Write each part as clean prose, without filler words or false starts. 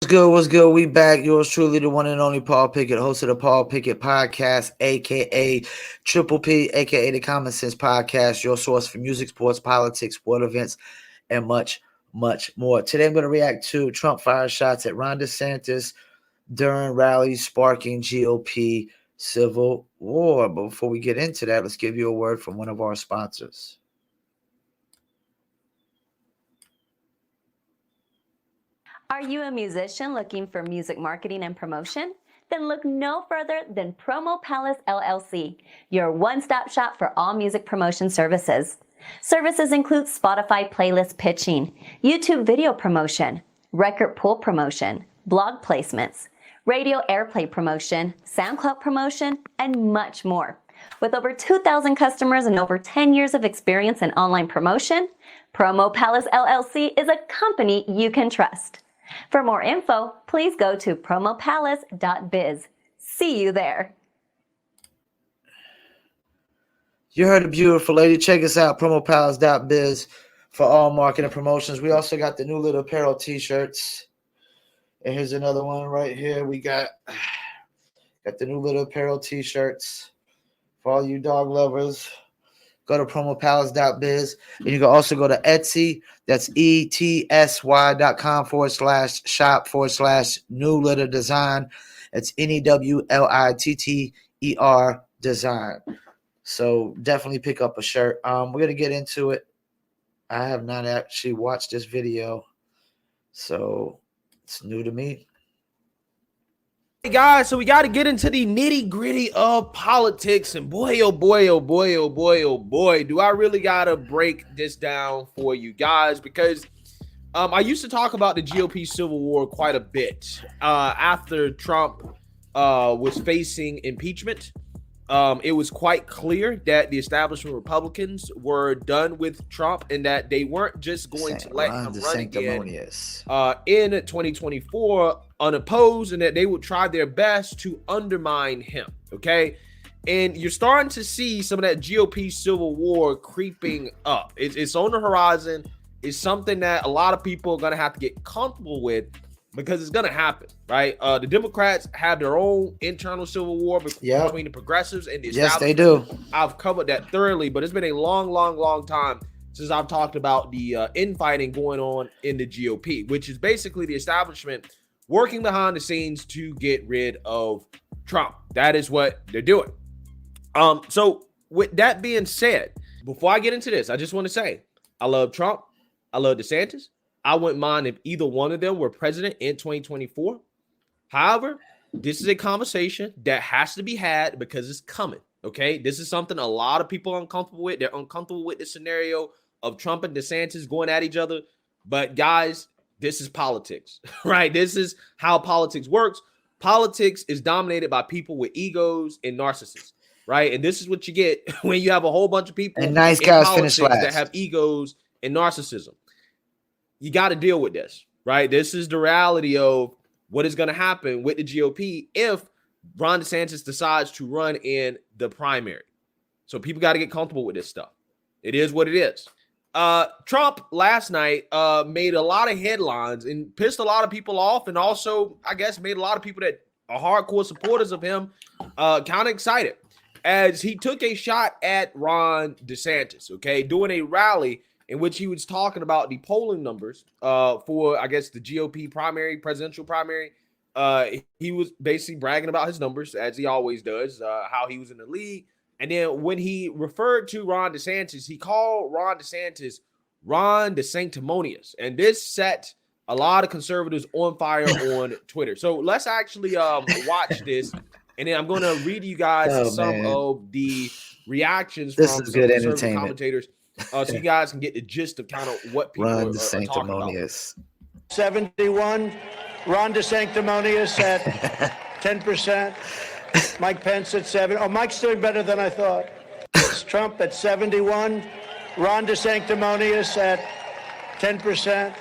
good? What's good? We back. Yours truly, the one and only Paul Pickett, host of the Paul Pickett Podcast, aka Triple P, aka the Common Sense Podcast, your source for music, sports, politics, sport events, and much, much more. Today, I'm going to react to Trump fire shots at Ron DeSantis during rallies sparking GOP civil war. But before we get into that, let's give you a word from one of our sponsors. Are you a musician looking for music marketing and promotion? Then look no further than Promo Palace LLC, your one-stop shop for all music promotion services. Services include Spotify playlist pitching, YouTube video promotion, record pool promotion, blog placements, radio airplay promotion, SoundCloud promotion, and much more. With over 2,000 customers and over 10 years of experience in online promotion, Promo Palace LLC is a company you can trust. For more info, please go to promopalace.biz. See you there. You heard a beautiful lady. Check us out, promopalace.biz for all marketing promotions. We also got the new little apparel t-shirts. And here's another one right here. We got the new little apparel t-shirts for all you dog lovers. Go to promopalace.biz. And you can also go to Etsy. That's etsy.com/shop/new litter design. It's NEWLITTER design. So definitely pick up a shirt. We're going to get into it. I have not actually watched this video, so it's new to me. Hey guys, so we got to get into the nitty gritty of politics, and boy, oh boy, oh boy, oh boy, oh boy, do I really got to break this down for you guys, because I used to talk about the GOP civil war quite a bit after Trump was facing impeachment. It was quite clear that the establishment Republicans were done with Trump and that they weren't just going to let him run again in 2024 unopposed, and that they would try their best to undermine him. Okay. And you're starting to see some of that GOP civil war creeping up. It's on the horizon. It's something that a lot of people are going to have to get comfortable with, because it's going to happen, right? The Democrats have their own internal civil war between the progressives and the establishment. Yes, they do. I've covered that thoroughly, but it's been a long time since I've talked about the infighting going on in the GOP, which is basically the establishment working behind the scenes to get rid of Trump. That is what they're doing. So with that being said, before I get into this, I just want to say I love Trump. I love DeSantis. I wouldn't mind if either one of them were president in 2024. However, this is a conversation that has to be had because it's coming, okay? This is something a lot of people are uncomfortable with. They're uncomfortable with the scenario of Trump and DeSantis going at each other. But guys, this is politics, right? This is how politics works. Politics is dominated by people with egos and narcissists, right? And this is what you get when you have a whole bunch of people and nice guys finish last that have egos and narcissism. You got to deal with this, right? This is the reality of what is going to happen with the GOP if Ron DeSantis decides to run in the primary. So people got to get comfortable with this stuff. It is what it is. Trump last night made a lot of headlines and pissed a lot of people off, and also, I guess, made a lot of people that are hardcore supporters of him kind of excited, as he took a shot at Ron DeSantis, okay, doing a rally in which he was talking about the polling numbers for, I guess, the GOP primary, presidential primary. He was basically bragging about his numbers, as he always does, how he was in the league. And then when he referred to Ron DeSantis, he called Ron DeSantis Ron DeSanctimonious. And this set a lot of conservatives on fire on Twitter. So let's actually watch this. And then I'm going to read you guys some of the reactions from some conservative commentators, so you guys can get the gist of kind of what people are talking about. 71, Ron DeSanctimonious at 10%, Mike Pence at 7. Oh, Mike's doing better than I thought. It's Trump at 71, Ron DeSanctimonious at 10%.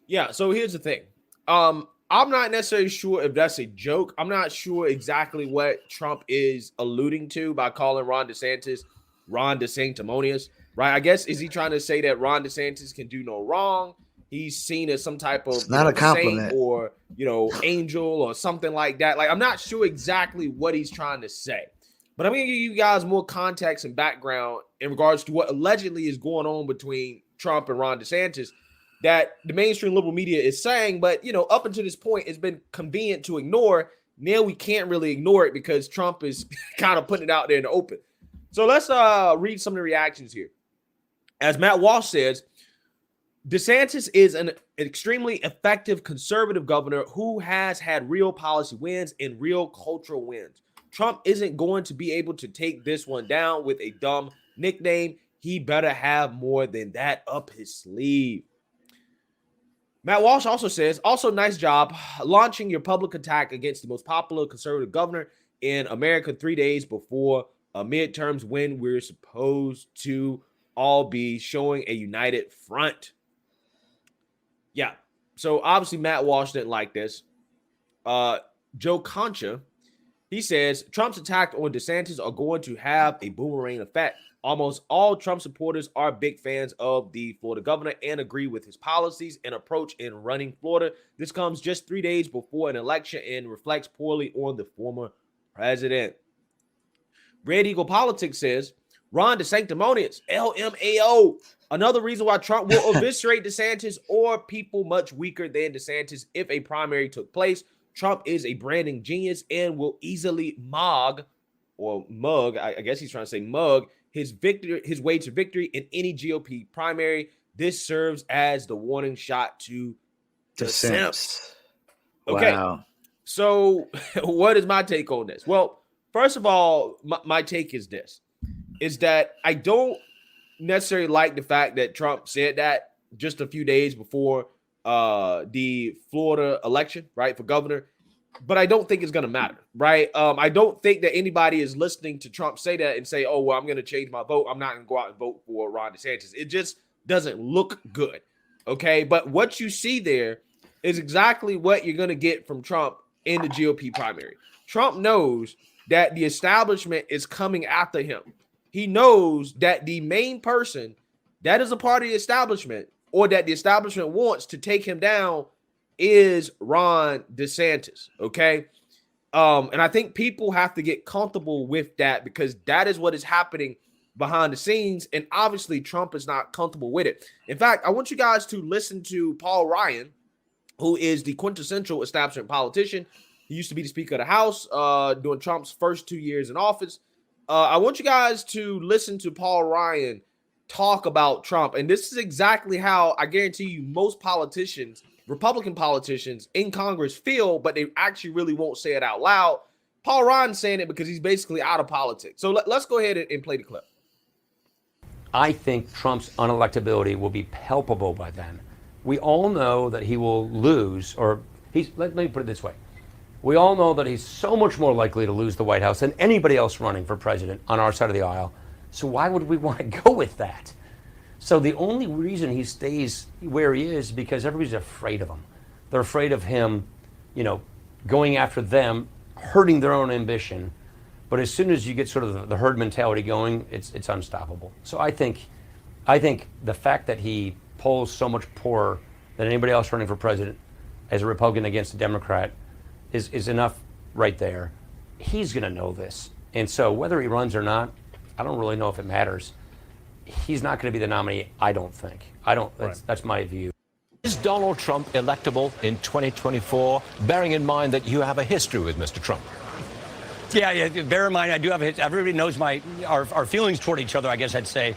Yeah, so here's the thing. I'm not necessarily sure if that's a joke. I'm not sure exactly what Trump is alluding to by calling Ron DeSantis Ron DeSanctimonious. Right, I guess, is he trying to say that Ron DeSantis can do no wrong he's seen as some type of It's not a compliment. saint or angel or something like that. Like, I'm not sure exactly what he's trying to say, but I'm gonna give you guys more context and background in regards to what allegedly is going on between Trump and Ron DeSantis that the mainstream liberal media is saying, but up until this point, it's been convenient to ignore. Now we can't really ignore it because Trump is kind of putting it out there in the open. So let's read some of the reactions here. As Matt Walsh says, DeSantis is an extremely effective conservative governor who has had real policy wins and real cultural wins. Trump isn't going to be able to take this one down with a dumb nickname. He better have more than that up his sleeve. Matt Walsh also says, also nice job launching your public attack against the most popular conservative governor in America 3 days before a midterms when we're supposed to all be showing a united front. Yeah. So obviously Matt Walsh didn't like this. Joe Concha, he says Trump's attack on DeSantis are going to have a boomerang effect. Almost all Trump supporters are big fans of the Florida governor and agree with his policies and approach in running Florida. This comes just 3 days before an election and reflects poorly on the former president. Red Eagle Politics says, Ron DeSanctimonious, LMAO. Another reason why Trump will eviscerate DeSantis or people much weaker than DeSantis if a primary took place. Trump is a branding genius and will easily mug, I guess he's trying to say mug, his way to victory in any GOP primary. This serves as the warning shot to DeSantis. Okay, Wow. So what is my take on this? Well, first of all, my take is this, is that I don't necessarily like the fact that Trump said that just a few days before the Florida election, right, for governor. But I don't think it's going to matter, right? I don't think that anybody is listening to Trump say that and say, oh, well, I'm going to change my vote. I'm not going to go out and vote for Ron DeSantis. It just doesn't look good, okay? But what you see there is exactly what you're going to get from Trump in the GOP primary. Trump knows that the establishment is coming after him. He knows that the main person that is a part of the establishment or that the establishment wants to take him down is Ron DeSantis, okay? And I think people have to get comfortable with that because that is what is happening behind the scenes, and obviously Trump is not comfortable with it. In fact, I want you guys to listen to Paul Ryan, who is the quintessential establishment politician. He used to be the Speaker of the House during Trump's first 2 years in office. I want you guys to listen to Paul Ryan talk about Trump, and this is exactly how I guarantee you most politicians, Republican politicians in Congress feel, but they actually really won't say it out loud. Paul Ryan's saying it because he's basically out of politics. So let's go ahead and play the clip. I think Trump's unelectability will be palpable by then. We all know that he will lose, or let me put it this way. We all know that he's so much more likely to lose the White House than anybody else running for president on our side of the aisle. So why would we want to go with that? So the only reason he stays where he is because everybody's afraid of him. They're afraid of him, going after them, hurting their own ambition. But as soon as you get sort of the herd mentality going, it's unstoppable. So I think the fact that he polls so much poorer than anybody else running for president as a Republican against a Democrat is enough right there. He's going to know this. And so whether he runs or not, I don't really know if it matters. He's not going to be the nominee, I don't think. That's my view. Is Donald Trump electable in 2024, bearing in mind that you have a history with Mr. Trump? Yeah, bear in mind, I do have everybody knows our feelings toward each other, I guess I'd say.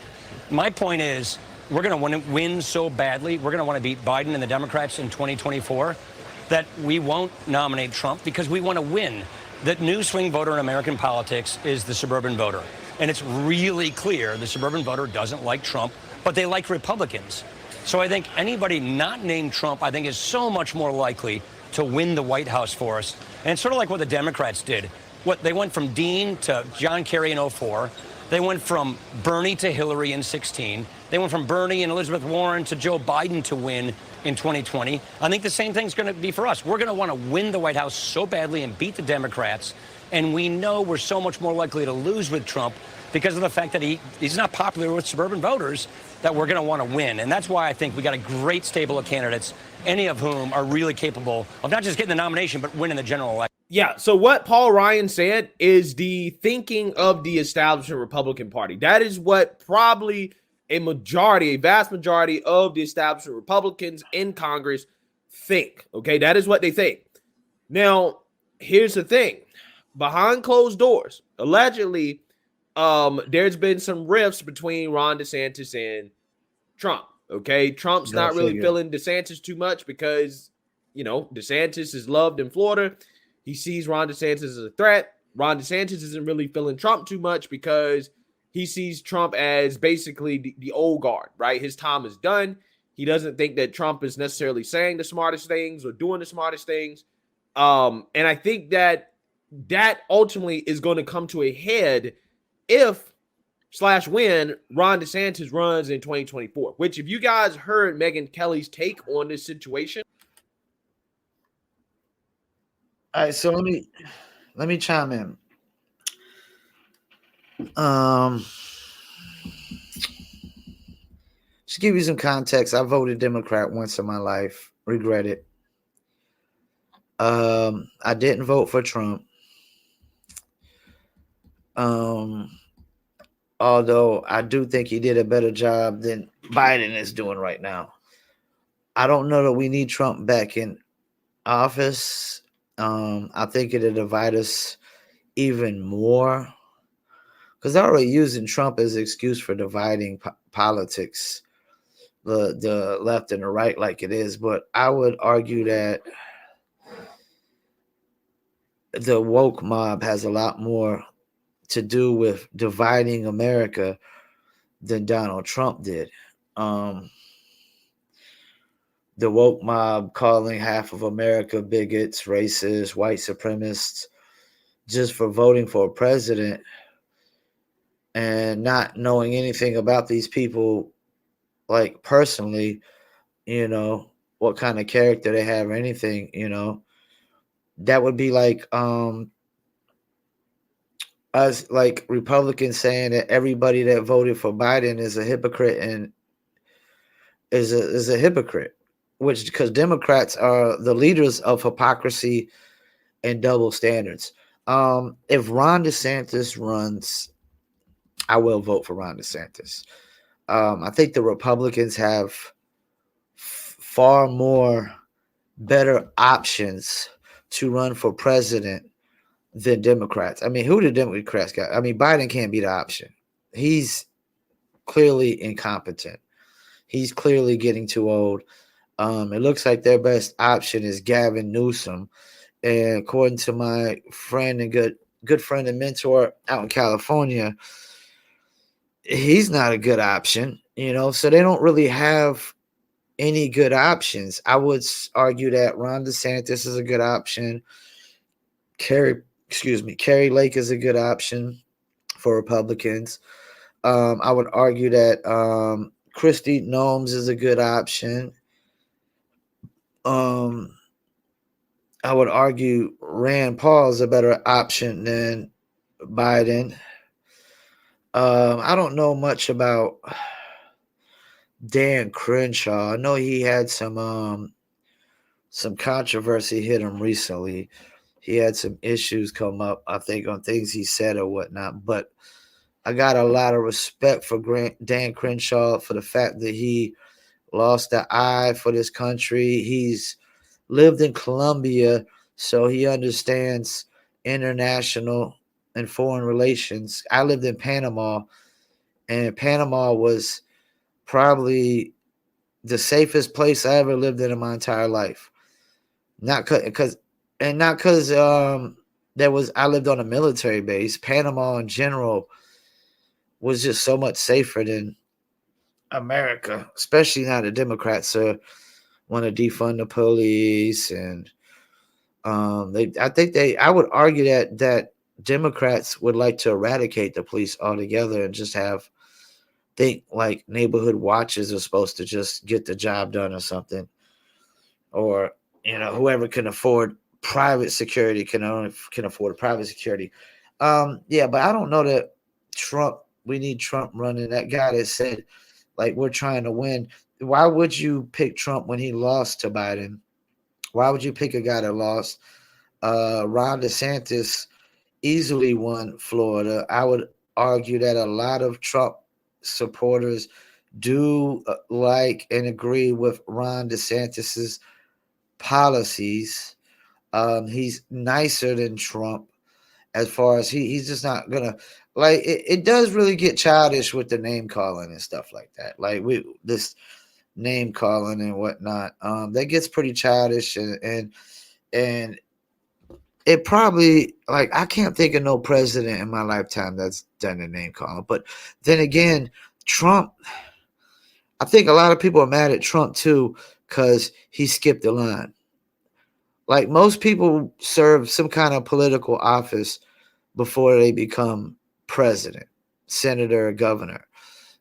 My point is, we're going to want to win so badly, we're going to want to beat Biden and the Democrats in 2024, that we won't nominate Trump because we want to win. The new swing voter in American politics is the suburban voter. And it's really clear the suburban voter doesn't like Trump, but they like Republicans. So I think anybody not named Trump, I think, is so much more likely to win the White House for us. And it's sort of like what the Democrats did. They went from Dean to John Kerry in 2004. They went from Bernie to Hillary in 2016. They went from Bernie and Elizabeth Warren to Joe Biden to win in 2020. I think the same thing's going to be for us. We're going to want to win the White House so badly and beat the Democrats And we know we're so much more likely to lose with Trump because of the fact that he's not popular with suburban voters, that we're going to want to win. And that's why I think we got a great stable of candidates, any of whom are really capable of not just getting the nomination, but winning the general election. Yeah, so what Paul Ryan said is the thinking of the establishment Republican Party. That is what probably a vast majority of the establishment Republicans in Congress think. Okay, that is what they think. Now, here's the thing. Behind closed doors, allegedly, there's been some rifts between Ron DeSantis and Trump. Okay, Trump's not really feeling DeSantis too much because, DeSantis is loved in Florida. He sees Ron DeSantis as a threat. Ron DeSantis isn't really feeling Trump too much because he sees Trump as basically the old guard, right? His time is done. He doesn't think that Trump is necessarily saying the smartest things or doing the smartest things. And I think that ultimately is going to come to a head if/when Ron DeSantis runs in 2024, which if you guys heard Megyn Kelly's take on this situation. All right, so let me chime in. Just give you some context. I voted Democrat once in my life. Regret it. I didn't vote for Trump. Although I do think he did a better job than Biden is doing right now. I don't know that we need Trump back in office. I think it'll divide us even more because they're already using Trump as an excuse for dividing politics, the left and the right like it is. But I would argue that the woke mob has a lot more to do with dividing America than Donald Trump did. The woke mob calling half of America bigots, racists, white supremacists, just for voting for a president and not knowing anything about these people, like personally, what kind of character they have or anything, that would be like us, like Republicans saying that everybody that voted for Biden is a hypocrite and is a hypocrite. Which, because Democrats are the leaders of hypocrisy and double standards. If Ron DeSantis runs, I will vote for Ron DeSantis. I think the Republicans have far more better options to run for president than Democrats. I mean, who the Democrats got? I mean, Biden can't be the option. He's clearly incompetent. He's clearly getting too old. It looks like their best option is Gavin Newsom. And according to my friend and good friend and mentor out in California, he's not a good option, so they don't really have any good options. I would argue that Ron DeSantis is a good option. Carrie Lake is a good option for Republicans. I would argue that Kristi Noem is a good option. I would argue Rand Paul is a better option than Biden. I don't know much about Dan Crenshaw. I know he had some controversy hit him recently. He had some issues come up, I think, on things he said or whatnot. But I got a lot of respect for Dan Crenshaw for the fact that he lost the eye for this country. He's lived in Colombia, so he understands international and foreign relations. I lived in Panama, and Panama was probably the safest place I ever lived in my entire life. Not because I lived on a military base. Panama in general was just so much safer than America, especially now the Democrats want to defund the police, and I would argue that Democrats would like to eradicate the police altogether and just think like neighborhood watches are supposed to just get the job done or something, or whoever can afford private security can afford private security. Yeah, but I don't know that we need Trump running. That guy that said, like, we're trying to win. Why would you pick Trump when he lost to Biden? Why would you pick a guy that lost? Ron DeSantis easily won Florida. I would argue that a lot of Trump supporters do like and agree with Ron DeSantis's policies. He's nicer than Trump as far as he's just not gonna like it does really get childish with the name calling and stuff like that. Like this name calling and whatnot. That gets pretty childish and it probably like I can't think of no president in my lifetime that's done a name calling. But then again, Trump, I think a lot of people are mad at Trump too because he skipped the line. Like most people serve some kind of political office before they become president, senator, or governor.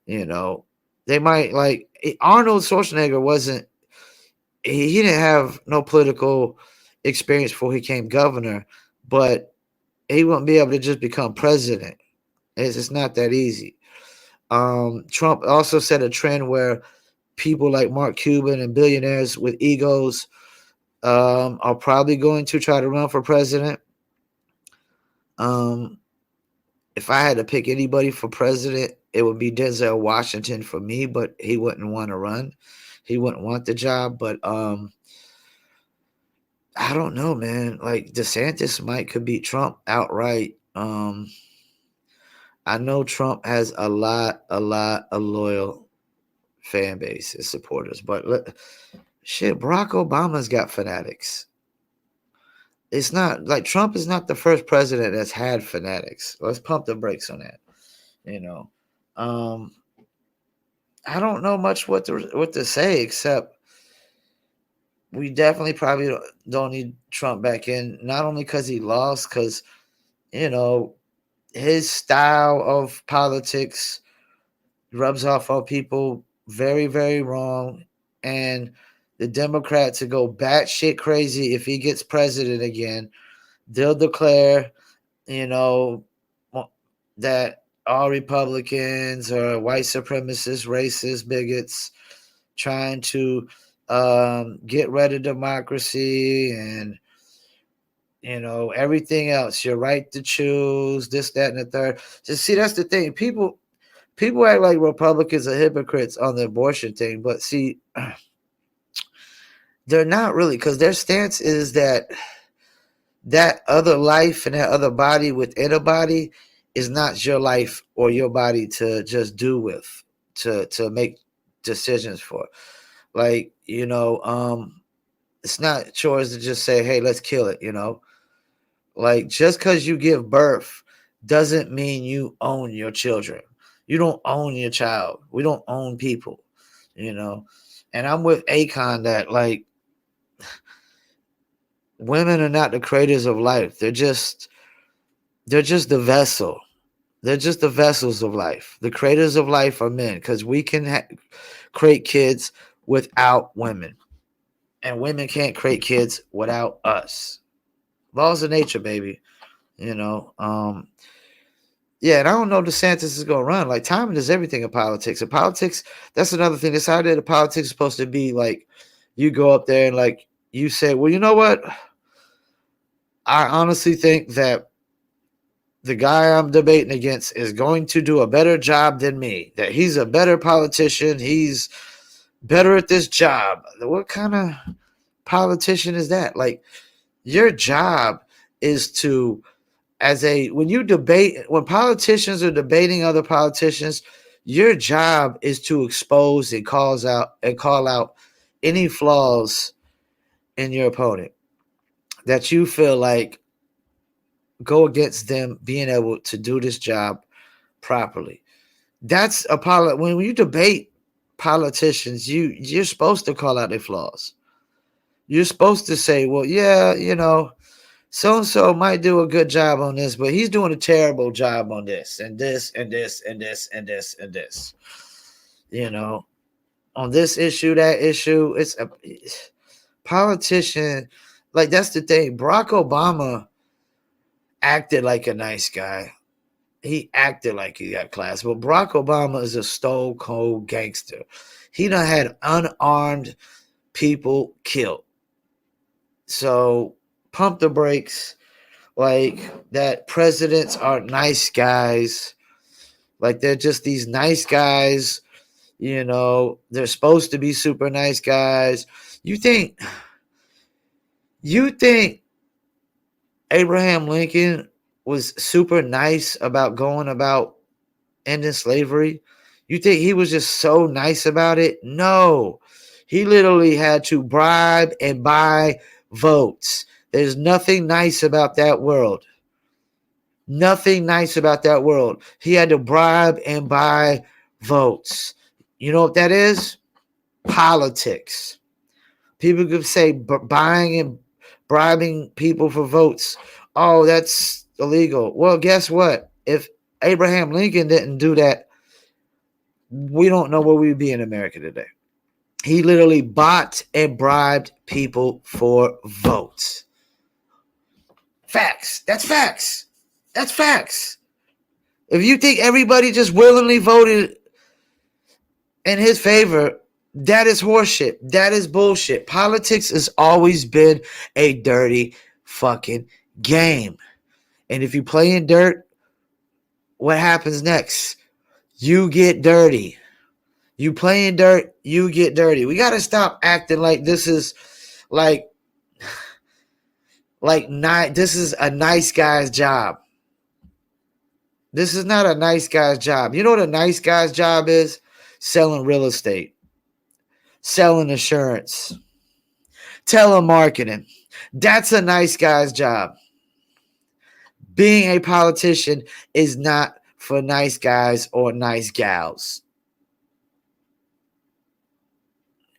You know, they might like Arnold Schwarzenegger wasn't, he didn't have no political experience before he came governor, but he wouldn't be able to just become president. It's just not that easy. Trump also set a trend where people like Mark Cuban and billionaires with egos are probably going to try to run for president. If I had to pick anybody for president, it would be Denzel Washington for me, but he wouldn't want to run. He wouldn't want the job, but I don't know, man. Like DeSantis could beat Trump outright. I know Trump has a lot of loyal fan base and supporters, but Barack Obama's got fanatics. It's not like Trump is not the first president that's had fanatics. Let's pump the brakes on that. You know, I don't know much what to say except we definitely probably don't need Trump back in. Not only because he lost, because his style of politics rubs off on people very, very wrong, and the Democrats will go batshit crazy if he gets president again. They'll declare, that all Republicans are white supremacists, racist, bigots, trying to get rid of democracy and, everything else. Your right to choose, this, that, and the third. Just see, that's the thing. People act like Republicans are hypocrites on the abortion thing, but see, they're not really, because their stance is that other life and that other body within a body is not your life or your body to just do with, to make decisions for. Like, it's not yours to just say, hey, let's kill it, Like, just because you give birth doesn't mean you own your children. You don't own your child. We don't own people, And I'm with Akon that, like, women are not the creators of life. They're just the vessel. They're just the vessels of life. The creators of life are men, because we can create kids without women, and women can't create kids without us. Laws of nature, baby. Yeah, and I don't know if DeSantis is going to run. Like, timing is everything in politics. In politics, that's another thing. This idea that politics is supposed to be like, you go up there and, like, you say, well, you know what? I honestly think that the guy I'm debating against is going to do a better job than me, that he's a better politician. He's better at this job. What kind of politician is that? Like, your job is to, when politicians are debating other politicians, your job is to expose and call out any flaws in your opponent that you feel like go against them being able to do this job properly. That's when you debate politicians, you're supposed to call out their flaws. You're supposed to say, well, yeah, so-and-so might do a good job on this, but he's doing a terrible job on this and this and this and this and this and this. On this issue, that issue, it's a politician Like, that's the thing. Barack Obama acted like a nice guy. He acted like he got class. But Barack Obama is a stone cold gangster. He done had unarmed people killed. So pump the brakes. Like, that presidents are nice guys. Like, they're just these nice guys. You know, they're supposed to be super nice guys. You think Abraham Lincoln was super nice about going about ending slavery? You think he was just so nice about it? No. He literally had to bribe and buy votes. There's nothing nice about that world. Nothing nice about that world. He had to bribe and buy votes. You know what that is? Politics. People could say buying and bribing people for votes. Oh, that's illegal. Well, guess what? If Abraham Lincoln didn't do that, we don't know where we'd be in America today. He literally bought and bribed people for votes. Facts. That's facts. That's facts. If you think everybody just willingly voted in his favor, that is horseshit. That is bullshit. Politics has always been a dirty fucking game. And if you play in dirt, what happens next? You get dirty. You play in dirt, you get dirty. We got to stop acting like this is this is a nice guy's job. This is not a nice guy's job. You know what a nice guy's job is? Selling real estate, selling insurance, telemarketing. That's a nice guy's job. Being a politician is not for nice guys or nice gals.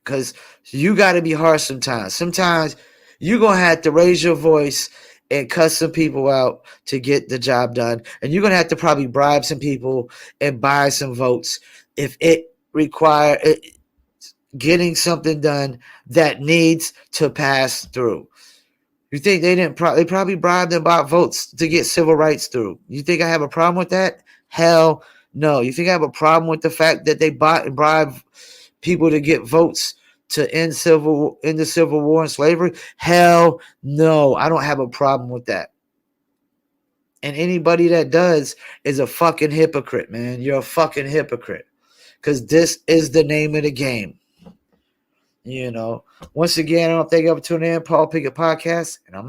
Because you got to be harsh sometimes. Sometimes you're going to have to raise your voice and cuss some people out to get the job done. And you're going to have to probably bribe some people and buy some votes if it requires getting something done that needs to pass through. You think they didn't? They probably bribed and bought votes to get civil rights through. You think I have a problem with that? Hell no. You think I have a problem with the fact that they bought and bribed people to get votes to end the Civil War and slavery? Hell no. I don't have a problem with that. And anybody that does is a fucking hypocrite, man. You're a fucking hypocrite. Because this is the name of the game. You know. Once again, I don't think I'm tuning in. Paul Pickett Podcast. And I'm